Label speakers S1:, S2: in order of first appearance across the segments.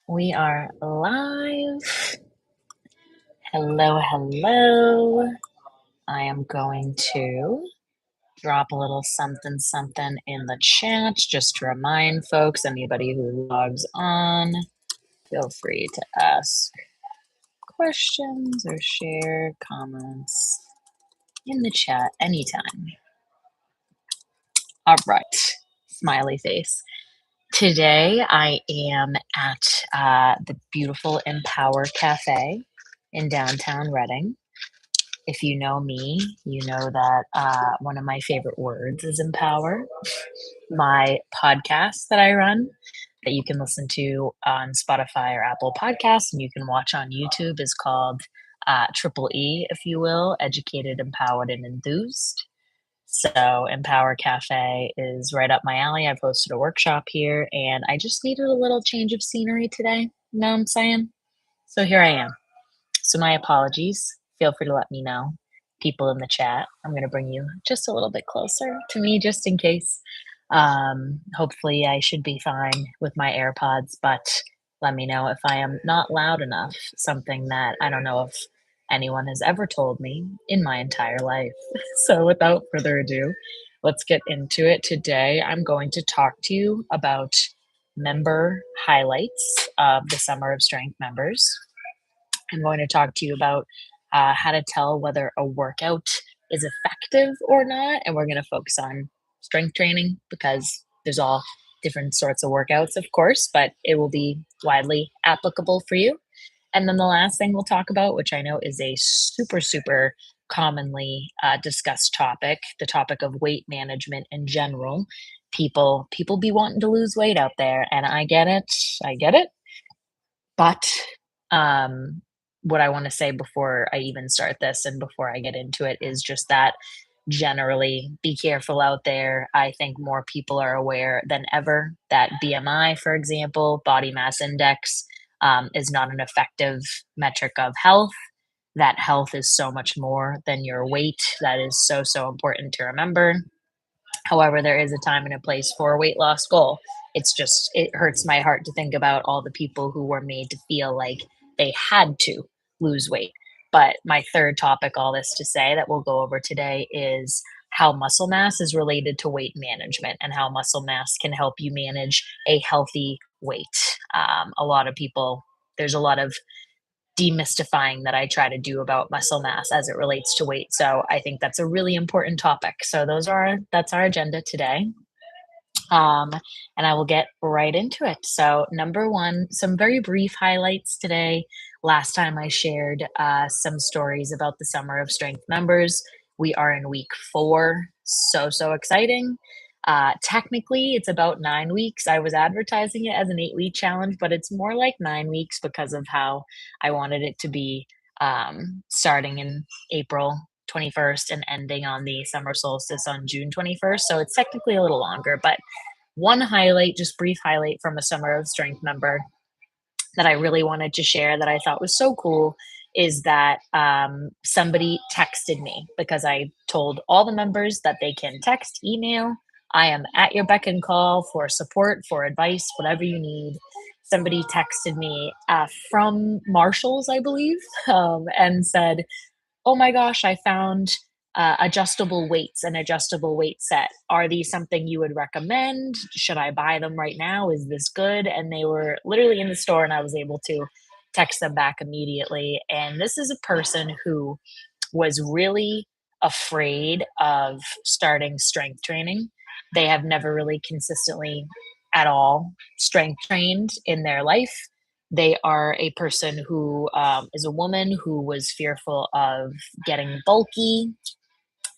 S1: We are live. Hello, hello. I am going to drop a little something something in the chat just to remind folks, anybody who logs on, feel free to ask questions or share comments in the chat anytime. All right, smiley face. Today I am at the beautiful Empower Cafe in downtown Reading. If you know me, you know that one of my favorite words is empower. My podcast that I run, that you can listen to on Spotify or Apple Podcasts, and you can watch on YouTube, is called Triple E, if you will, Educated, Empowered, and Enthused. So, Empower Cafe is right up my alley. I've hosted a workshop here, and I just needed a little change of scenery today. You know what I'm saying? So, here I am. So, my apologies. Feel free to let me know. People in the chat, I'm going to bring you just a little bit closer to me just in case. Hopefully, I should be fine with my AirPods, but let me know if I am not loud enough. Something that I don't know if anyone has ever told me in my entire life. So, without further ado, let's get into it. Today, I'm going to talk to you about member highlights of the Summer of Strength members. I'm going to talk to you about how to tell whether a workout is effective or not. And we're going to focus on strength training because there's all different sorts of workouts, of course, but it will be widely applicable for you. And then the last thing we'll talk about, which I know is a super, super commonly discussed topic, the topic of weight management in general. People be wanting to lose weight out there, and I get it. But what I want to say before I even start this and before I get into it is just that generally be careful out there. I think more people are aware than ever that BMI, for example, body mass index, is not an effective metric of health. That health is so much more than your weight. That is so, so important to remember. However, there is a time and a place for a weight loss goal. It hurts my heart to think about all the people who were made to feel like they had to lose weight. But my third topic, all this to say, that we'll go over today is how muscle mass is related to weight management and how muscle mass can help you manage a healthy weight. A lot of people, there's a lot of demystifying that I try to do about muscle mass as it relates to weight. So I think that's a really important topic. So that's our agenda today. Um, and I will get right into it. So, number one, some very brief highlights today. Last time I shared some stories about the Summer of Strength members. We are in week 4. So, so exciting. Technically, it's about 9 weeks. I was advertising it as an 8-week challenge, but it's more like 9 weeks because of how I wanted it to be, starting in April 21st and ending on the summer solstice on June 21st. So it's technically a little longer, but one highlight, just brief highlight from a Summer of Strength member that I really wanted to share that I thought was so cool is that somebody texted me because I told all the members that they can text, email. I am at your beck and call for support, for advice, whatever you need. Somebody texted me from Marshalls, I believe, and said, "Oh my gosh, I found adjustable weights, an adjustable weight set. Are these something you would recommend? Should I buy them right now? Is this good?" And they were literally in the store, and I was able to text them back immediately. And this is a person who was really afraid of starting strength training. They have never really consistently at all strength trained in their life. They are a person who is a woman who was fearful of getting bulky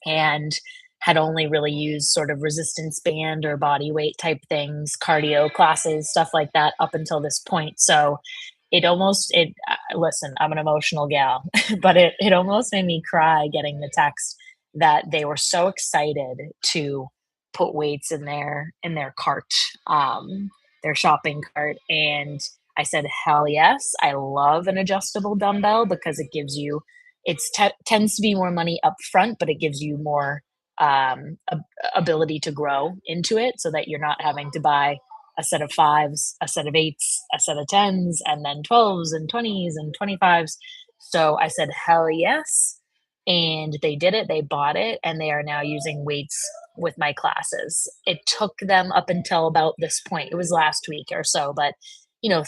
S1: and had only really used sort of resistance band or body weight type things, cardio classes, stuff like that up until this point. So listen, I'm an emotional gal, but it almost made me cry getting the text that they were so excited to put weights in their cart, their shopping cart. And I said, hell yes, I love an adjustable dumbbell because it gives you, tends to be more money up front, but it gives you more ability to grow into it so that you're not having to buy a set of fives, a set of eights, a set of tens, and then 12s and 20s and 25s. So I said, hell yes. And they did it, they bought it, and they are now using weights with my classes. It took them up until about this point. It was last week or so, but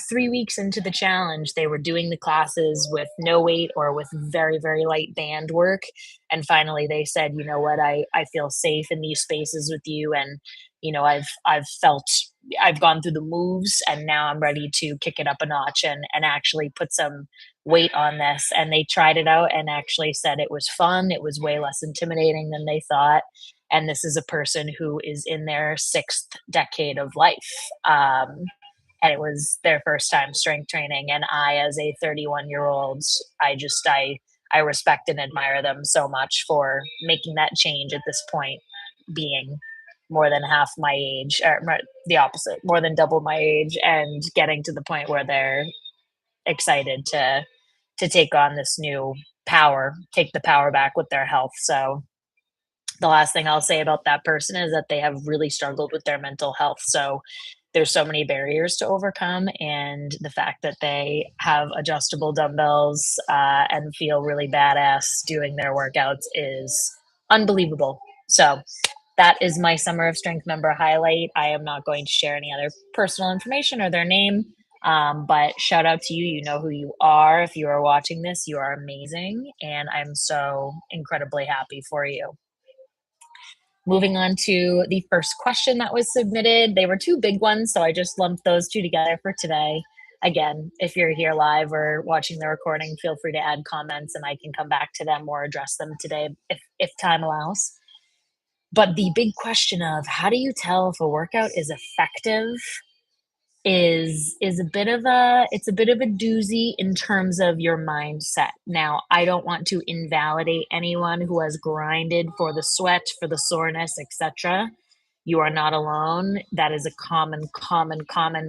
S1: 3 weeks into the challenge, they were doing the classes with no weight or with very, very light band work. And finally they said, you know what, I feel safe in these spaces with you. And, I've gone through the moves and now I'm ready to kick it up a notch and actually put some weight on this. And they tried it out and actually said it was fun. It was way less intimidating than they thought. And this is a person who is in their sixth decade of life. And it was their first time strength training. And I, as a 31-year-old, I respect and admire them so much for making that change at this point, being more than half my age, or the opposite, more than double my age, and getting to the point where they're excited to take on this new power, take the power back with their health. So the last thing I'll say about that person is that they have really struggled with their mental health. So there's so many barriers to overcome, and the fact that they have adjustable dumbbells and feel really badass doing their workouts is unbelievable. So that is my Summer of Strength member highlight. I am not going to share any other personal information or their name, but shout out to you. You know who you are. If you are watching this, you are amazing, and I'm so incredibly happy for you. Moving on to the first question that was submitted. They were two big ones, so I just lumped those two together for today. Again, if you're here live or watching the recording, feel free to add comments and I can come back to them or address them today if time allows. But the big question of how do you tell if a workout is effective is a bit of a doozy in terms of your mindset. Now, I don't want to invalidate anyone who has grinded for the sweat, for the soreness, etc. You are not alone. That is a common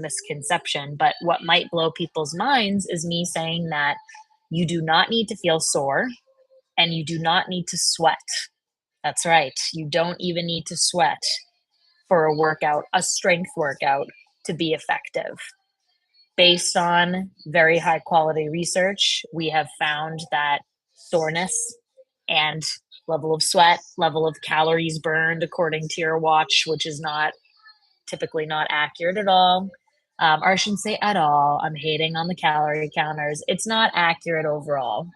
S1: misconception. But what might blow people's minds is me saying that you do not need to feel sore and you do not need to sweat. That's right. You don't even need to sweat for a workout, a strength workout, to be effective. Based on very high quality research, we have found that soreness and level of sweat, level of calories burned according to your watch, which is not typically not accurate at all. Or I shouldn't say at all. I'm hating on the calorie counters. It's not accurate overall.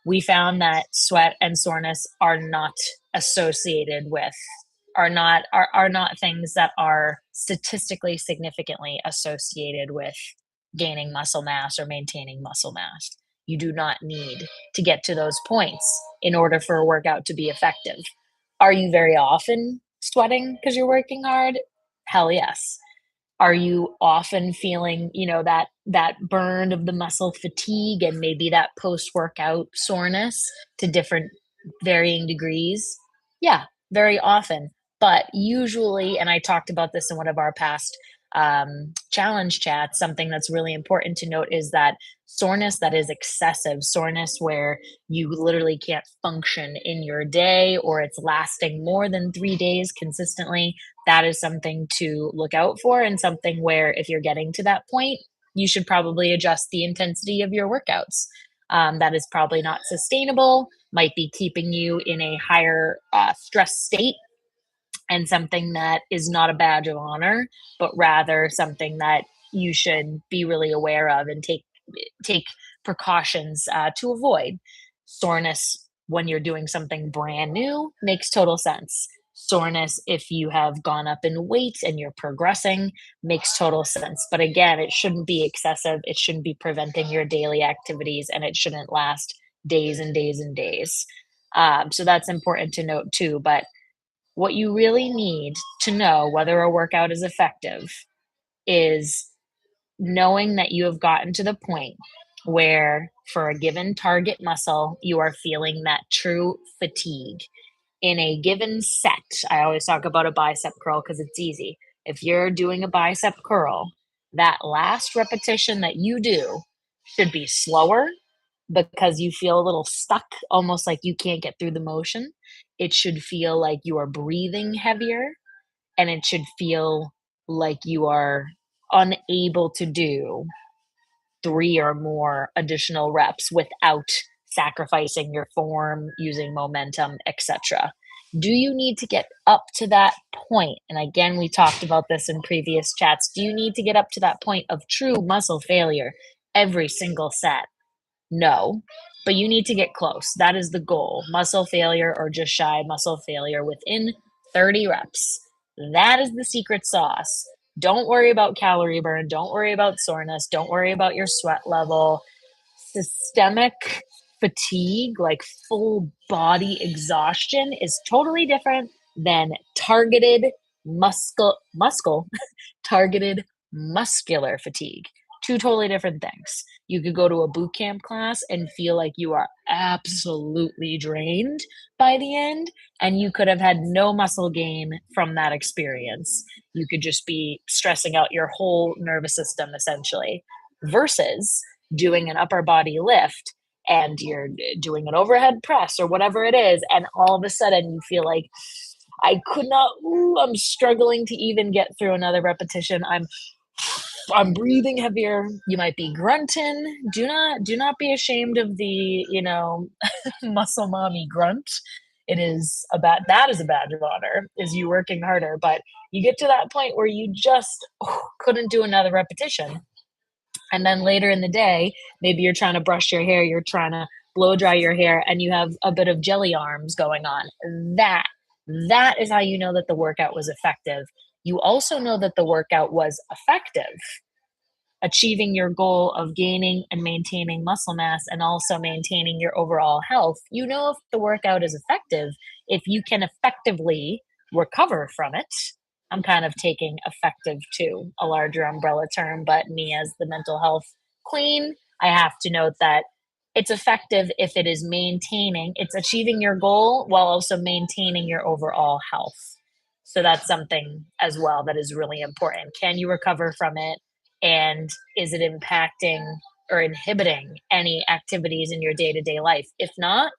S1: We found that sweat and soreness are not associated with are not things that are statistically significantly associated with gaining muscle mass or maintaining muscle mass. You do not need to get to those points in order for a workout to be effective. Are you very often sweating because you're working hard? Hell yes. Are you often feeling, that burn of the muscle fatigue and maybe that post-workout soreness to different varying degrees? Yeah, very often. But usually, and I talked about this in one of our past challenge chats, something that's really important to note is that soreness that is excessive, soreness where you literally can't function in your day or it's lasting more than 3 days consistently, that is something to look out for, and something where if you're getting to that point, you should probably adjust the intensity of your workouts. That is probably not sustainable, might be keeping you in a higher stress state, and something that is not a badge of honor, but rather something that you should be really aware of and take precautions to avoid. Soreness when you're doing something brand new makes total sense. Soreness if you have gone up in weight and you're progressing makes total sense. But again, it shouldn't be excessive. It shouldn't be preventing your daily activities, and it shouldn't last days and days and days. So that's important to note too. But what you really need to know whether a workout is effective is knowing that you have gotten to the point where, for a given target muscle, you are feeling that true fatigue. In a given set, I always talk about a bicep curl because it's easy. If you're doing a bicep curl, that last repetition that you do should be slower because you feel a little stuck, almost like you can't get through the motion. It should feel like you are breathing heavier, and it should feel like you are unable to do 3 or more additional reps without sacrificing your form, using momentum, etc. Do you need to get up to that point? And again, we talked about this in previous chats. Do you need to get up to that point of true muscle failure every single set? No, but you need to get close. That is the goal. Muscle failure or just shy muscle failure within 30 reps. That is the secret sauce. Don't worry about calorie burn. Don't worry about soreness. Don't worry about your sweat level. Systemic fatigue, like full body exhaustion, is totally different than targeted muscle targeted muscular fatigue. Two totally different things. You could go to a boot camp class and feel like you are absolutely drained by the end, and you could have had no muscle gain from that experience. You could just be stressing out your whole nervous system essentially, versus doing an upper body lift and you're doing an overhead press or whatever it is, and all of a sudden you feel like I could not. Ooh, I'm struggling to even get through another repetition. I'm breathing heavier. You might be grunting. Do not be ashamed of the, muscle mommy grunt. It is a bad that is a badge of honor, is you working harder. But you get to that point where you just couldn't do another repetition. And then later in the day, maybe you're trying to brush your hair, you're trying to blow dry your hair, and you have a bit of jelly arms going on. That is how you know that the workout was effective. You also know that the workout was effective, achieving your goal of gaining and maintaining muscle mass and also maintaining your overall health. You know if the workout is effective if you can effectively recover from it. I'm kind of taking effective to a larger umbrella term, but me as the mental health queen, I have to note that it's effective if it is it's achieving your goal while also maintaining your overall health. So that's something as well that is really important. Can you recover from it? And is it impacting or inhibiting any activities in your day to day life? If not,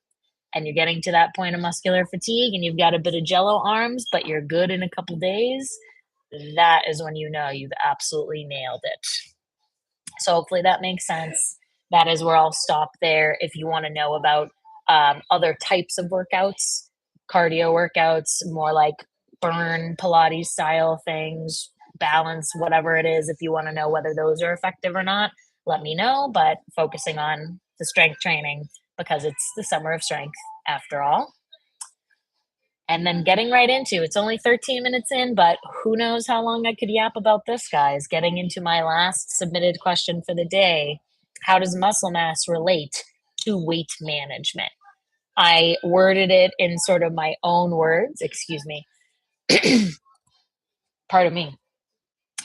S1: and you're getting to that point of muscular fatigue and you've got a bit of jello arms, but you're good in a couple days, that is when you know you've absolutely nailed it. So hopefully that makes sense. That is where I'll stop there. If you want to know about other types of workouts, cardio workouts, more like burn Pilates style things, balance, whatever it is, if you want to know whether those are effective or not, let me know. But focusing on the strength training because it's the summer of strength after all. And then getting right into it's only 13 minutes in, but who knows how long I could yap about this, guys. Getting into my last submitted question for the day. How does muscle mass relate to weight management? I worded it in sort of my own words. Excuse me. Pardon me.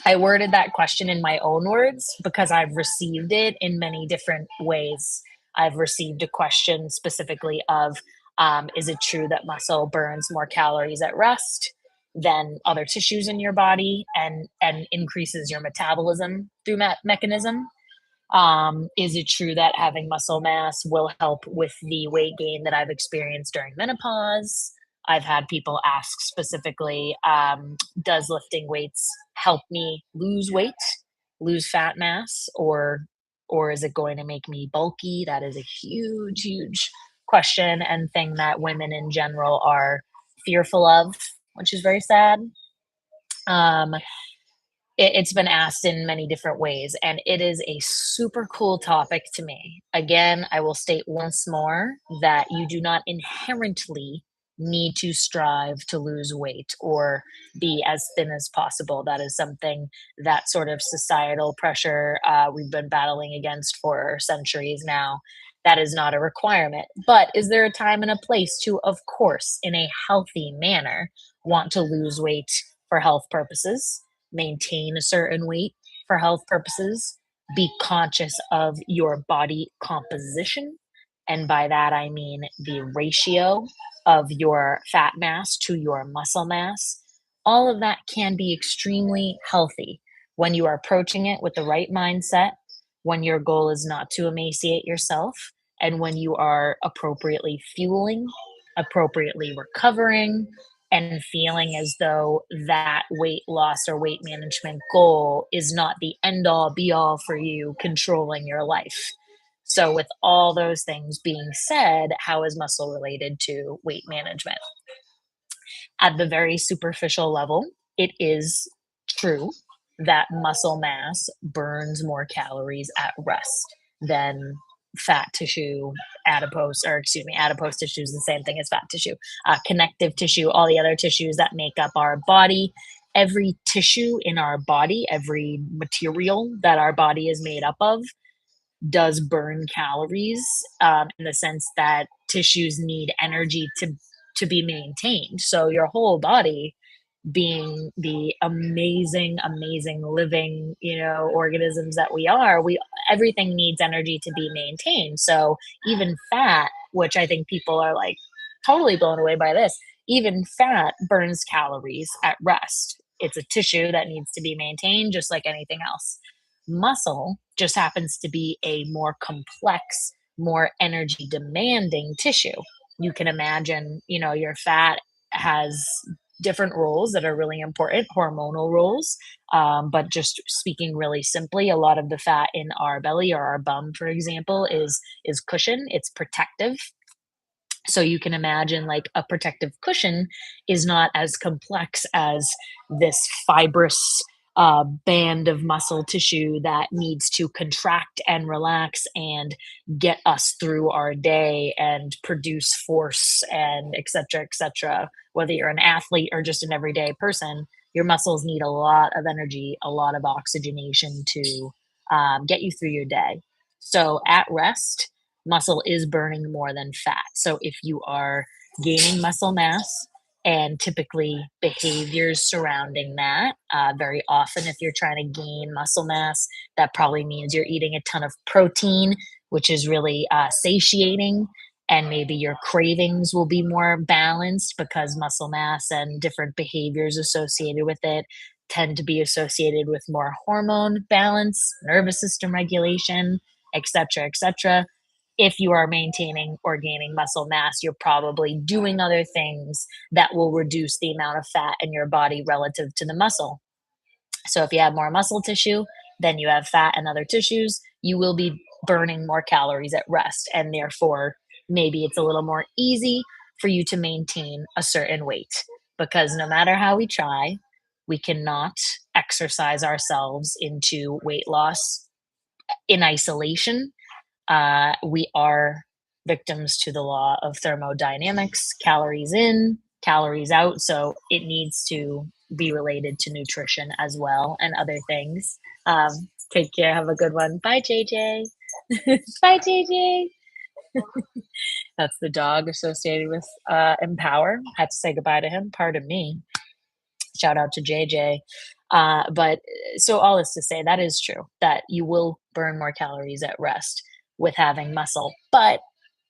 S1: I worded that question in my own words because I've received it in many different ways. I've received a question specifically of, is it true that muscle burns more calories at rest than other tissues in your body and increases your metabolism through that mechanism? Is it true that having muscle mass will help with the weight gain that I've experienced during menopause? I've had people ask specifically, does lifting weights help me lose weight, lose fat mass, or is it going to make me bulky? That is a huge, huge question and thing that women in general are fearful of, which is very sad. Um, it's been asked in many different ways, and it is a super cool topic to me. Again, I will state once more that you do not inherently need to strive to lose weight or be as thin as possible. That is something that sort of societal pressure we've been battling against for centuries now. That is not a requirement. But is there a time and a place to, of course, in a healthy manner, want to lose weight for health purposes? Maintain a certain weight for health purposes, be conscious of your body composition. And by that, I mean the ratio of your fat mass to your muscle mass. All of that can be extremely healthy when you are approaching it with the right mindset, when your goal is not to emaciate yourself, and when you are appropriately fueling, appropriately recovering, and feeling as though that weight loss or weight management goal is not the end all be all for you controlling your life. So, with all those things being said, how is muscle related to weight management? At the very superficial level, it is true that muscle mass burns more calories at rest than fat tissue, adipose tissue is the same thing as fat tissue, connective tissue, all the other tissues that make up our body. Every tissue in our body, every material that our body is made up of, does burn calories, in the sense that tissues need energy to be maintained. So your whole body, being the amazing, amazing living, organisms that we are, we everything needs energy to be maintained. So even fat, which I think people are like totally blown away by this, even fat burns calories at rest. It's a tissue that needs to be maintained just like anything else. Muscle just happens to be a more complex, more energy demanding tissue. You can imagine, your fat has different roles that are really important, hormonal roles. But just speaking really simply, a lot of the fat in our belly or our bum, for example, is cushion. It's protective. So you can imagine like a protective cushion is not as complex as this fibrous band of muscle tissue that needs to contract and relax and get us through our day and produce force and et cetera, et cetera. Whether you're an athlete or just an everyday person, your muscles need a lot of energy, a lot of oxygenation to get you through your day. So at rest, muscle is burning more than fat. So if you are gaining muscle mass and typically behaviors surrounding that, very often, if you're trying to gain muscle mass, that probably means you're eating a ton of protein, which is really satiating. And maybe your cravings will be more balanced because muscle mass and different behaviors associated with it tend to be associated with more hormone balance, nervous system regulation, et cetera, et cetera. If you are maintaining or gaining muscle mass, you're probably doing other things that will reduce the amount of fat in your body relative to the muscle. So if you have more muscle tissue, then you have fat and other tissues, you will be burning more calories at rest. And therefore, maybe it's a little more easy for you to maintain a certain weight because no matter how we try, we cannot exercise ourselves into weight loss in isolation. We are victims to the law of thermodynamics, calories in, calories out. So it needs to be related to nutrition as well and other things. Take care. Have a good one. Bye, JJ. Bye, JJ. That's the dog associated with Empower. Had to say goodbye to him. Pardon me. Shout out to JJ. But so all this to say, that is true that you will burn more calories at rest with having muscle. But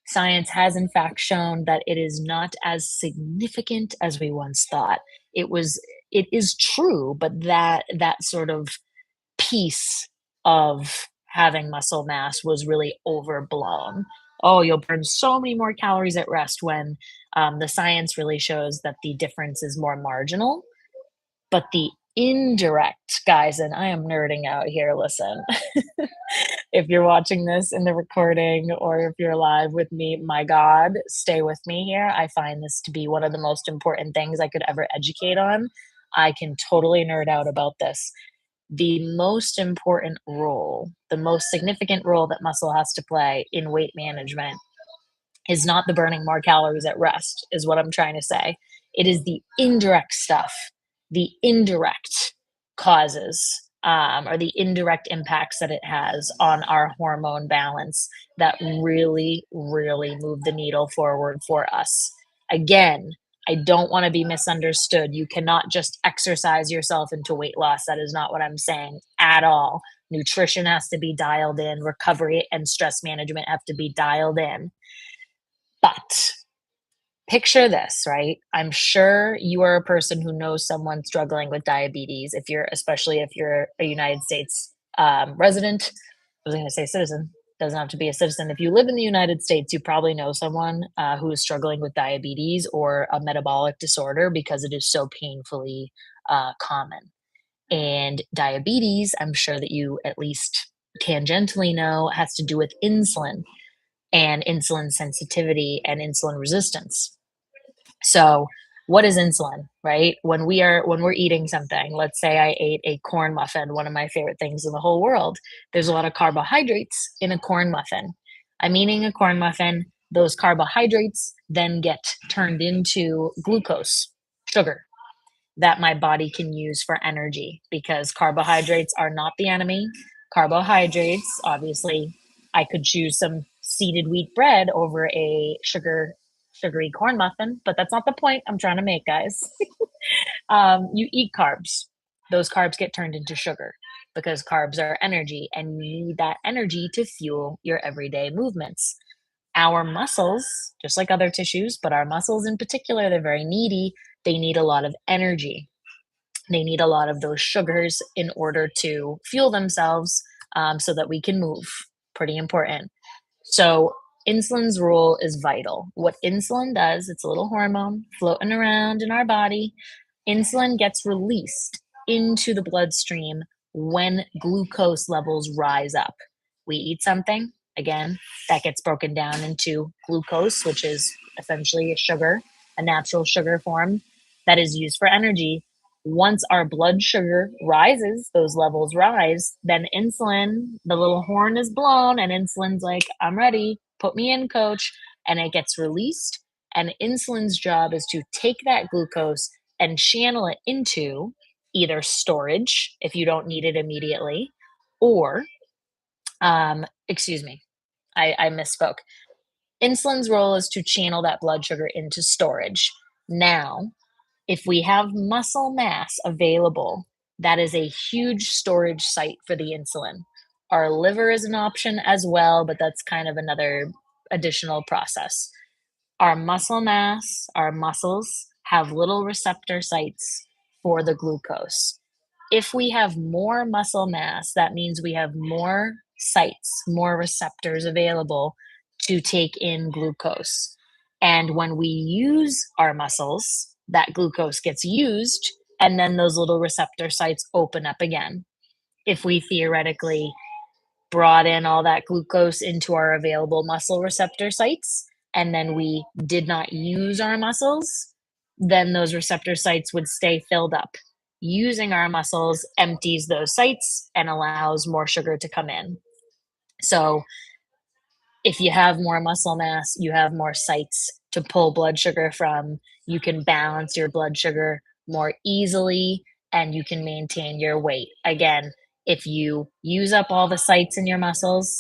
S1: science has in fact shown that it is not as significant as we once thought. It is true, but that sort of piece of having muscle mass was really overblown. Oh, you'll burn so many more calories at rest when the science really shows that the difference is more marginal. But the indirect, guys, and I am nerding out here, listen. If you're watching this in the recording or if you're live with me, my God, stay with me here. I find this to be one of the most important things I could ever educate on. I can totally nerd out about this. The most important role, the most significant role that muscle has to play in weight management is not the burning more calories at rest, is what I'm trying to say. It is the indirect stuff, the indirect causes, or the indirect impacts that it has on our hormone balance that really, really move the needle forward for us. Again, I don't want to be misunderstood. You cannot just exercise yourself into weight loss. That is not what I'm saying at all. Nutrition has to be dialed in, recovery and stress management have to be dialed in. But picture this, right? I'm sure you are a person who knows someone struggling with diabetes, especially if you're a United States resident. I was going to say citizen. Doesn't have to be a citizen. If you live in the United States, you probably know someone who is struggling with diabetes or a metabolic disorder because it is so painfully common. And diabetes, I'm sure that you at least tangentially know, has to do with insulin and insulin sensitivity and insulin resistance. So, what is insulin, right? When we're eating something, let's say I ate a corn muffin, one of my favorite things in the whole world. There's a lot of carbohydrates in a corn muffin. I'm eating a corn muffin, those carbohydrates then get turned into glucose, sugar that my body can use for energy because carbohydrates are not the enemy. Carbohydrates, obviously, I could choose some seeded wheat bread over a sugary corn muffin, but that's not the point I'm trying to make, guys. You eat carbs. Those carbs get turned into sugar because carbs are energy, and you need that energy to fuel your everyday movements. Our muscles, just like other tissues, but our muscles in particular, they're very needy. They need a lot of energy. They need a lot of those sugars in order to fuel themselves so that we can move. Pretty important. So, insulin's role is vital. What insulin does, it's a little hormone floating around in our body. Insulin gets released into the bloodstream when glucose levels rise up. We eat something, again, that gets broken down into glucose, which is essentially a sugar, a natural sugar form that is used for energy. Once our blood sugar rises, those levels rise, then insulin, the little horn is blown, and insulin's like, I'm ready, put me in, coach. And it gets released. And insulin's job is to take that glucose and channel it into either storage if you don't need it immediately, or, excuse me, I misspoke. Insulin's role is to channel that blood sugar into storage. Now, if we have muscle mass available, that is a huge storage site for the insulin. Our liver is an option as well, but that's kind of another additional process. Our muscle mass, our muscles have little receptor sites for the glucose. If we have more muscle mass, that means we have more sites, more receptors available to take in glucose. And when we use our muscles, that glucose gets used, and then those little receptor sites open up again. If we theoretically brought in all that glucose into our available muscle receptor sites, and then we did not use our muscles, then those receptor sites would stay filled up. Using our muscles empties those sites and allows more sugar to come in. So, if you have more muscle mass, you have more sites to pull blood sugar from. You can balance your blood sugar more easily and you can maintain your weight. Again, if you use up all the sites in your muscles,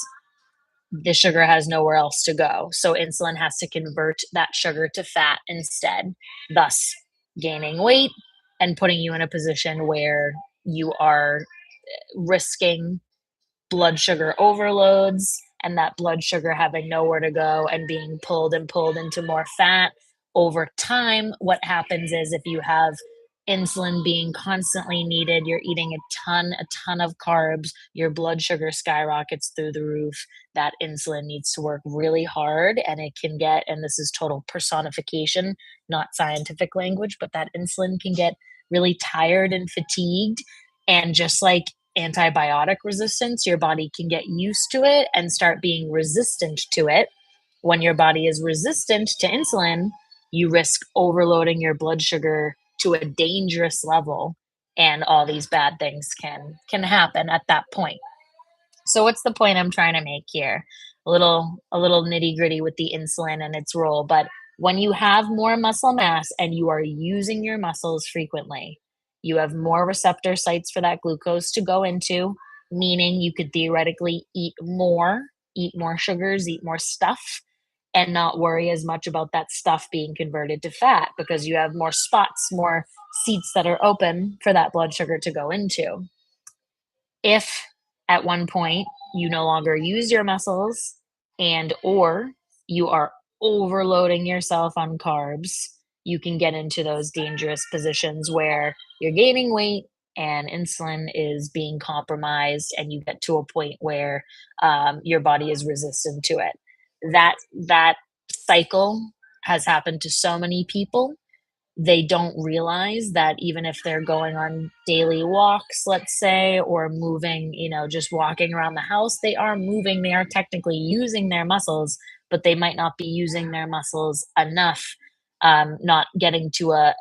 S1: the sugar has nowhere else to go. So insulin has to convert that sugar to fat instead, thus gaining weight and putting you in a position where you are risking blood sugar overloads and that blood sugar having nowhere to go and being pulled and pulled into more fat. Over time, what happens is if you have insulin being constantly needed, you're eating a ton of carbs, your blood sugar skyrockets through the roof. That insulin needs to work really hard, and it can get, and this is total personification, not scientific language, but that insulin can get really tired and fatigued. And just like antibiotic resistance, your body can get used to it and start being resistant to it. When your body is resistant to insulin, you risk overloading your blood sugar to a dangerous level, and all these bad things can happen at that point. So what's the point I'm trying to make here? A little nitty-gritty with the insulin and its role, but when you have more muscle mass and you are using your muscles frequently, you have more receptor sites for that glucose to go into, meaning you could theoretically eat more sugars, eat more stuff, and not worry as much about that stuff being converted to fat because you have more spots, more seats that are open for that blood sugar to go into. If at one point you no longer use your muscles and or you are overloading yourself on carbs, you can get into those dangerous positions where you're gaining weight, and insulin is being compromised, and you get to a point where your body is resistant to it. That cycle has happened to so many people. They don't realize that even if they're going on daily walks, let's say, or moving, just walking around the house, they are moving, they are technically using their muscles, but they might not be using their muscles enough, not getting to a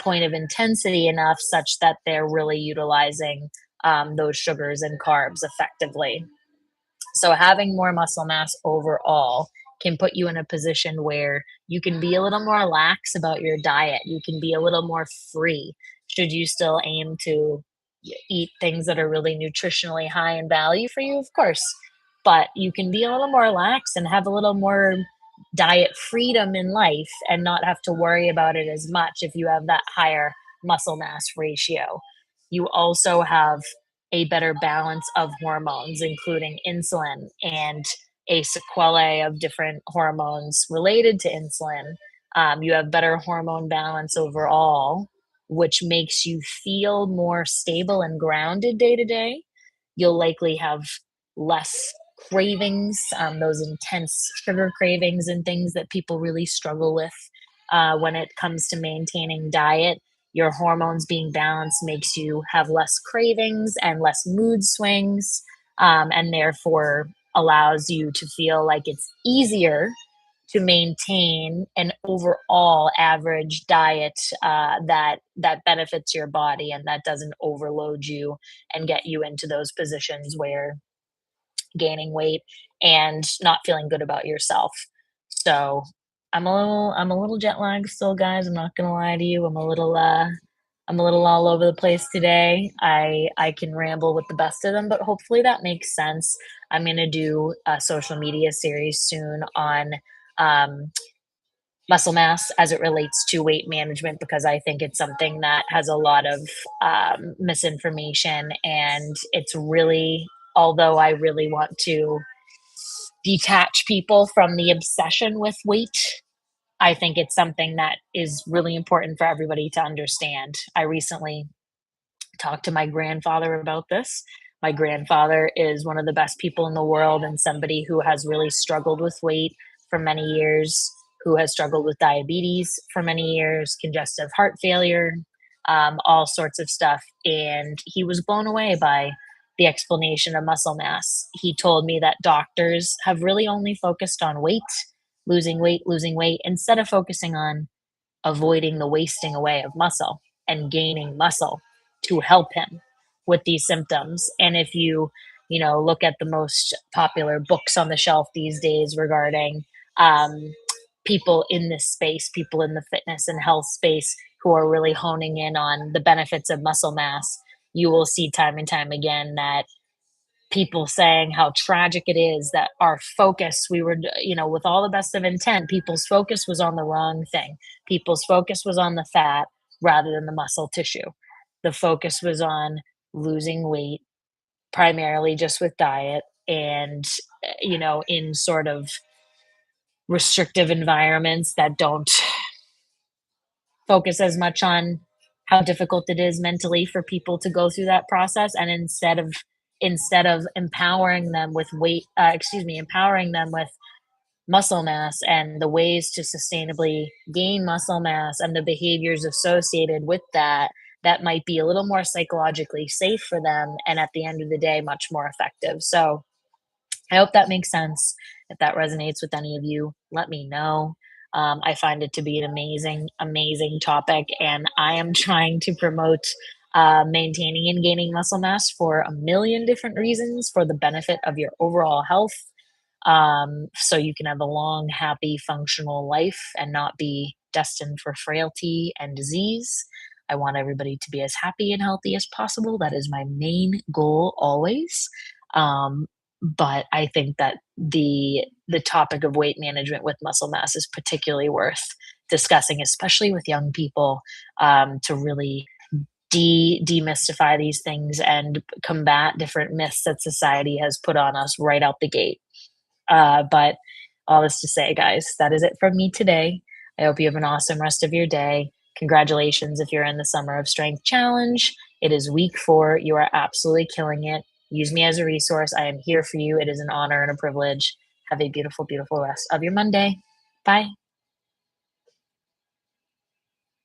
S1: point of intensity enough such that they're really utilizing those sugars and carbs effectively. So having more muscle mass overall can put you in a position where you can be a little more lax about your diet. You can be a little more free. Should you still aim to eat things that are really nutritionally high in value for you? Of course. But you can be a little more lax and have a little more diet freedom in life and not have to worry about it as much if you have that higher muscle mass ratio. You also have a better balance of hormones, including insulin and a sequelae of different hormones related to insulin. You have better hormone balance overall, which makes you feel more stable and grounded day to day. You'll likely have less cravings, those intense sugar cravings and things that people really struggle with when it comes to maintaining diet. Your hormones being balanced makes you have less cravings and less mood swings, and therefore allows you to feel like it's easier to maintain an overall average diet that benefits your body and that doesn't overload you and get you into those positions where gaining weight and not feeling good about yourself. So I'm a little jet lagged still, guys. I'm not gonna lie to you. I'm a little all over the place today. I can ramble with the best of them, but hopefully that makes sense. I'm gonna do a social media series soon on um, muscle mass as it relates to weight management because I think it's something that has a lot of misinformation, and it's really, although I really want to detach people from the obsession with weight, I think it's something that is really important for everybody to understand. I recently talked to my grandfather about this. My grandfather is one of the best people in the world and somebody who has really struggled with weight for many years, who has struggled with diabetes for many years, congestive heart failure, all sorts of stuff. And he was blown away by the explanation of muscle mass. He told me that doctors have really only focused on weight, losing weight, instead of focusing on avoiding the wasting away of muscle and gaining muscle to help him with these symptoms. And if you look at the most popular books on the shelf these days regarding um, people in this space, people in the fitness and health space who are really honing in on the benefits of muscle mass, you will see time and time again that people saying how tragic it is that our focus, we were, with all the best of intent, people's focus was on the wrong thing. People's focus was on the fat rather than the muscle tissue. The focus was on losing weight, primarily just with diet and, in sort of restrictive environments that don't focus as much on how difficult it is mentally for people to go through that process, and instead of empowering them with empowering them with muscle mass and the ways to sustainably gain muscle mass and the behaviors associated with that might be a little more psychologically safe for them, and at the end of the day much more effective. So I hope that makes sense. If that resonates with any of you, let me know. I find it to be an amazing, amazing topic, and I am trying to promote maintaining and gaining muscle mass for a million different reasons for the benefit of your overall health. So you can have a long, happy, functional life and not be destined for frailty and disease. I want everybody to be as happy and healthy as possible. That is my main goal always. But I think that the topic of weight management with muscle mass is particularly worth discussing, especially with young people, to really demystify these things and combat different myths that society has put on us right out the gate. But all this to say, guys, that is it from me today. I hope you have an awesome rest of your day. Congratulations if you're in the Summer of Strength Challenge. It is week 4. You are absolutely killing it. Use me as a resource. I am here for you. It is an honor and a privilege. Have a beautiful, beautiful rest of your Monday. Bye.